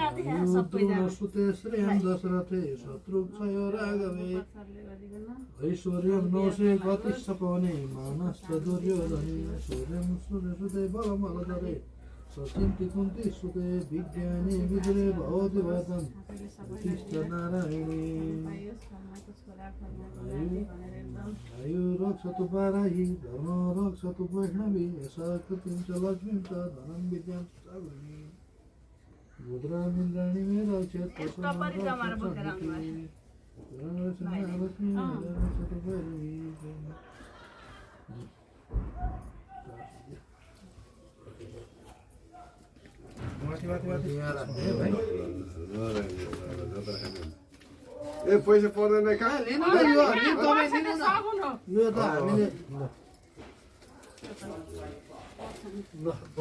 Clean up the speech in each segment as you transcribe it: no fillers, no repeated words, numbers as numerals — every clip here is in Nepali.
सुते श्रेयं दशरथे शत्रुक्षय राघवे ऐश्वर्यं नोषे गतिस्सपने मानश्च दुर्योधने सूर्यं सूर्यसुते बलमलधरे सचिन्ति कुन्ति सुते विज्ञाने विदुरे भवति वदन् तिष्ठ नारायणे आयु रक्षतु पारायि धर्म रक्षतु वैष्णवी यशा कृतिं च लक्ष्मीं च धनं विद्यां च सागरिणी मुद्रामिन्द्राणि मे रक्षेत् ए पैसा पर्दैन कहाँ लिनु न यो तपाईँ दिनु न यो त हामीले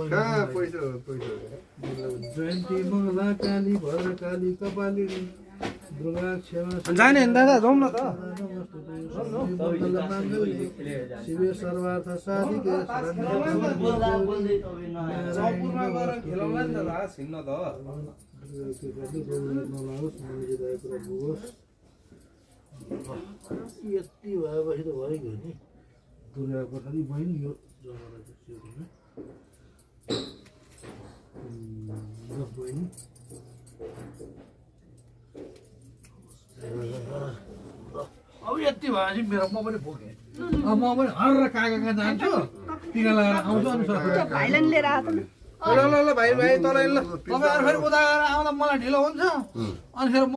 कहाँ पैसा जयन्ती मङ्गला काली भद्रकाली कपालिनी दुर्गा क्षमा जाने दादा जाउँ न त शिवे सर्वार्थ साधिके चौपुरमा गएर खेलाउला नि त दादा छिन्न त यति भएपछि त भइगयो नि दुर्गा पछाडि बहिनी यो बहिनी अब यति भएपछि मेरो म पनि पुगेँ अब म पनि हर कहाँ जान्छु टिका लगाएर आउँछु अनि भाइलाई लिएर आएको ल ल ल भाइ भाइ तल ल तपाईँहरू फेरि उता गएर आउँदा मलाई ढिलो हुन्छ अनि फेरि